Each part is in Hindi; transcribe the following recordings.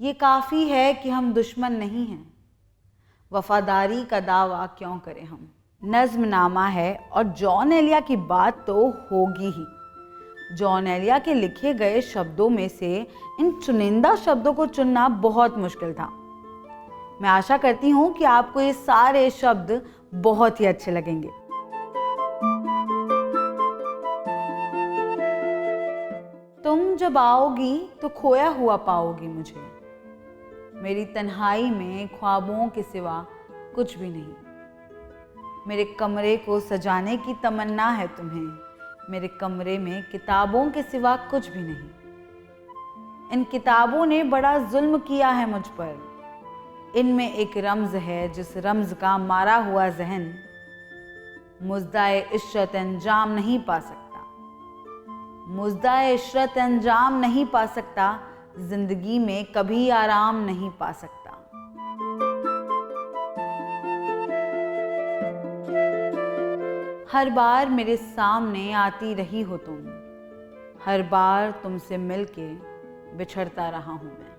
ये काफ़ी है कि हम दुश्मन नहीं हैं, वफादारी का दावा क्यों करें हम। नज़्मनामा है और जॉन एलिया की बात तो होगी ही। जॉन एलिया के लिखे गए शब्दों में से इन चुनिंदा शब्दों को चुनना बहुत मुश्किल था। मैं आशा करती हूँ कि आपको ये सारे शब्द बहुत ही अच्छे लगेंगे। तुम जब आओगी तो खोया हुआ पाओगी मुझे, मेरी तन्हाई में ख्वाबों के सिवा कुछ भी नहीं। मेरे कमरे को सजाने की तमन्ना है तुम्हें, मेरे कमरे में किताबों के सिवा कुछ भी नहीं। इन किताबों ने बड़ा जुल्म किया है मुझ पर, इनमें एक रम्ज है जिस रम्ज का मारा हुआ जहन मुज़्दाए इशरत अंजाम नहीं पा सकता। मुज़्दाए इशरत अंजाम नहीं पा सकता, जिंदगी में कभी आराम नहीं पा सकता। हर बार मेरे सामने आती रही हो तुम, हर बार तुमसे मिलके बिछड़ता रहा हूं मैं।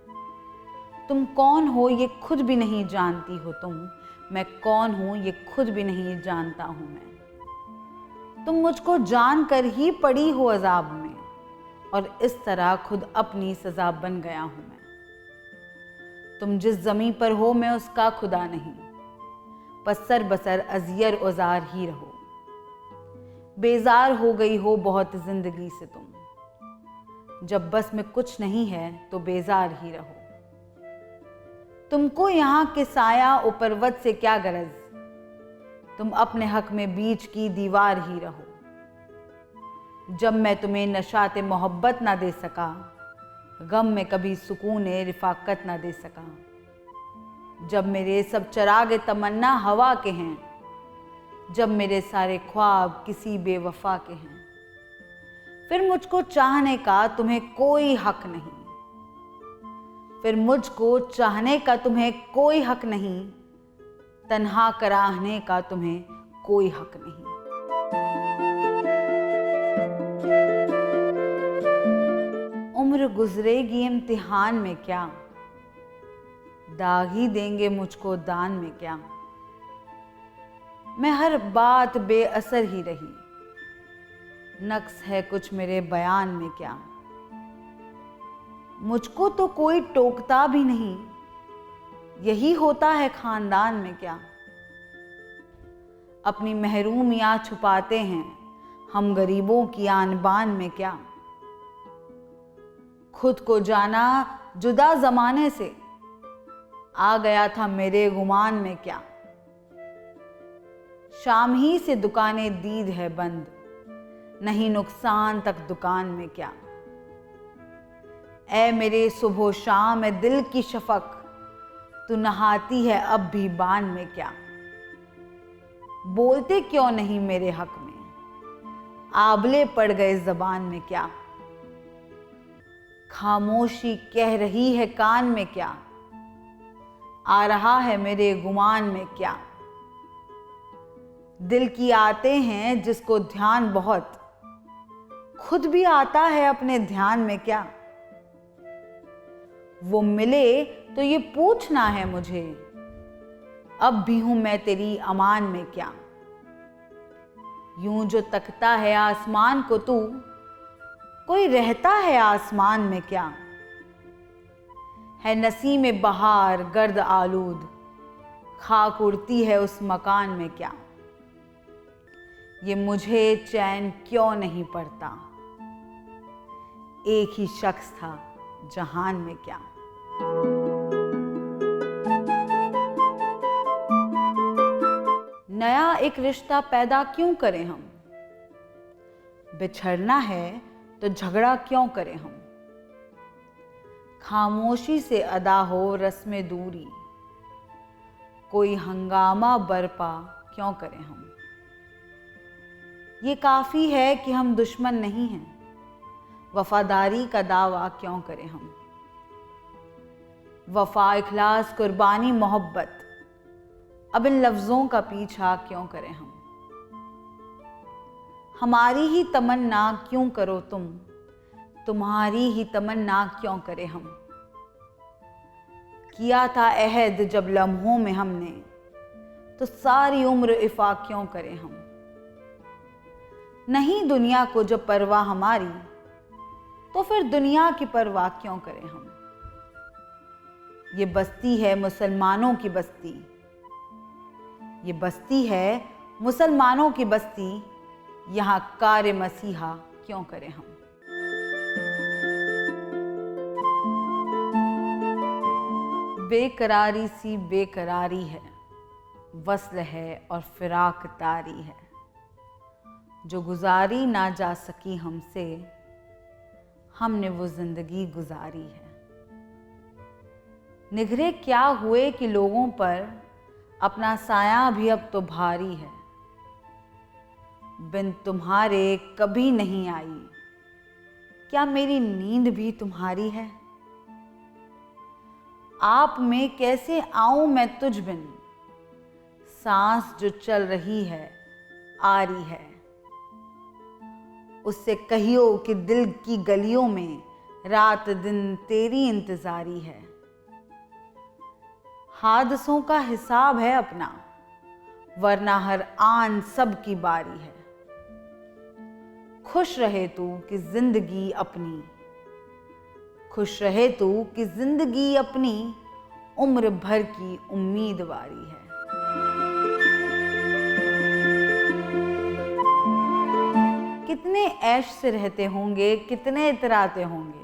तुम कौन हो ये खुद भी नहीं जानती हो तुम, मैं कौन हूं ये खुद भी नहीं जानता हूं मैं। तुम मुझको जानकर ही पड़ी हो अजाब में, और इस तरह खुद अपनी सजा बन गया हूं मैं। तुम जिस ज़मीं पर हो मैं उसका खुदा नहीं, पसर बसर अज़ियर औजार ही रहो। बेजार हो गई हो बहुत जिंदगी से तुम, जब बस में कुछ नहीं है तो बेजार ही रहो। तुमको यहाँ के साया और पर्वत से क्या गरज, तुम अपने हक में बीच की दीवार ही रहो। जब मैं तुम्हें नशाते मोहब्बत ना दे सका, गम में कभी सुकून रिफाकत ना दे सका। जब मेरे सब चरागे तमन्ना हवा के हैं, जब मेरे सारे ख्वाब किसी बेवफा के हैं, फिर मुझको चाहने का तुम्हें कोई हक नहीं, फिर मुझको चाहने का तुम्हें कोई हक नहीं, तन्हा कराहने का तुम्हें कोई हक नहीं। उम्र गुजरेगी इम्तिहान में क्या, दाग ही देंगे मुझको दान में क्या। मैं हर बात बेअसर ही रही, नक्स है कुछ मेरे बयान में क्या। मुझको तो कोई टोकता भी नहीं, यही होता है खानदान में क्या। अपनी महरूमियां छुपाते हैं हम गरीबों की आन बान में क्या। खुद को जाना जुदा जमाने से, आ गया था मेरे गुमान में क्या। शाम ही से दुकानें दीद है बंद, नहीं नुकसान तक दुकान में क्या। ऐ मेरे सुबह शाम ए दिल की शफक, तू नहाती है अब भी बान में क्या। बोलते क्यों नहीं मेरे हक में, आबले पड़ गए जबान में क्या। खामोशी कह रही है कान में क्या, आ रहा है मेरे गुमान में क्या। दिल की आते हैं जिसको ध्यान बहुत, खुद भी आता है अपने ध्यान में क्या। वो मिले तो ये पूछना है मुझे, अब भी हूं मैं तेरी अमान में क्या। यूं जो तकता है आसमान को तू, कोई रहता है आसमान में क्या। है नसीम बहार गर्द आलूद, खाक उड़ती है उस मकान में क्या। ये मुझे चैन क्यों नहीं पड़ता, एक ही शख्स था जहान में क्या। नया एक रिश्ता पैदा क्यों करें हम, बिछड़ना है तो झगड़ा क्यों करें हम। खामोशी से अदा हो रस्म दूरी, कोई हंगामा बरपा क्यों करें हम। ये काफ़ी है कि हम दुश्मन नहीं हैं, वफादारी का दावा क्यों करें हम। वफा इखलास कुर्बानी मोहब्बत, अब इन लफ्ज़ों का पीछा क्यों करें हम। हमारी ही तमन्ना क्यों करो तुम, तुम्हारी ही तमन्ना क्यों करें हम। किया था अहद जब लम्हों में हमने, तो सारी उम्र इफ़ा क्यों करें हम। नहीं दुनिया को जब परवाह हमारी, तो फिर दुनिया की परवाह क्यों करें हम। ये बस्ती है मुसलमानों की बस्ती, ये बस्ती है मुसलमानों की बस्ती, यहाँ कार मसीहा क्यों करें हम। बेकरारी सी बेकरारी है, वस्ल है और फिराक तारी है, जो गुजारी ना जा सकी हमसे, हमने वो जिंदगी गुजारी है। निगरे क्या हुए कि लोगों पर अपना साया भी अब तो भारी है, बिन तुम्हारे कभी नहीं आई, क्या मेरी नींद भी तुम्हारी है। आप में कैसे आऊं मैं तुझ बिन, सांस जो चल रही है आ रही है। उससे कहियो कि दिल की गलियों में रात दिन तेरी इंतजारी है। हादसों का हिसाब है अपना, वरना हर आन सब की बारी है। खुश रहे तू कि जिंदगी अपनी, खुश रहे तू कि जिंदगी अपनी, उम्र भर की उम्मीदवारी है। कितने ऐश से रहते होंगे, कितने इतराते होंगे,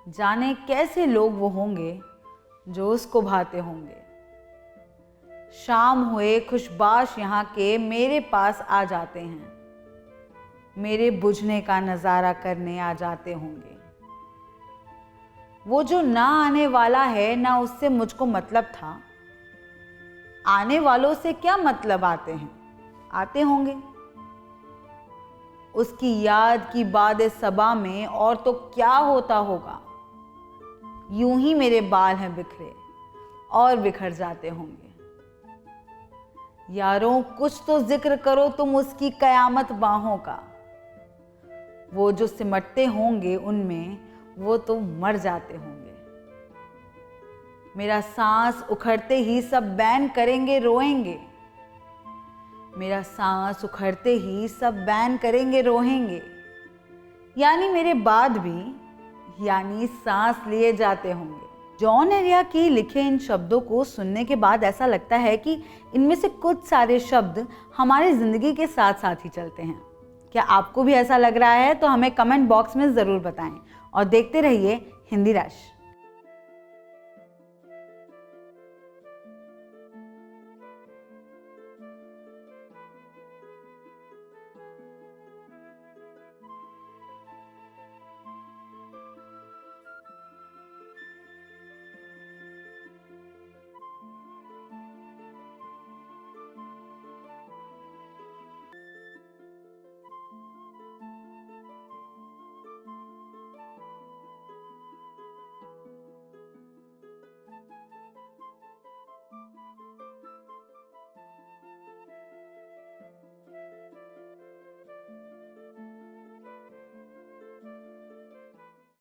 जाने कैसे लोग वो होंगे जो उसको भाते होंगे। शाम हुए खुशबाश यहाँ के मेरे पास आ जाते हैं, मेरे बुझने का नज़ारा करने आ जाते होंगे। वो जो ना आने वाला है, ना उससे मुझको मतलब था, आने वालों से क्या मतलब आते हैं, आते होंगे। उसकी याद की बाद सबा में और तो क्या होता होगा, यूं ही मेरे बाल हैं बिखरे और बिखर जाते होंगे। यारों कुछ तो जिक्र करो तुम उसकी कयामत बाहों का, वो जो सिमटते होंगे उनमें वो तो मर जाते होंगे। मेरा सांस उखड़ते ही सब बैन करेंगे रोएंगे, मेरा सांस उखड़ते ही सब बैन करेंगे रोएंगे। यानी मेरे बाद भी यानी सांस लिए जाते होंगे। जॉन एरिया के लिखे इन शब्दों को सुनने के बाद ऐसा लगता है कि इनमें से कुछ सारे शब्द हमारी ज़िंदगी के साथ साथ ही चलते हैं। क्या आपको भी ऐसा लग रहा है? तो हमें कमेंट बॉक्स में ज़रूर बताएं और देखते रहिए हिंदी रश।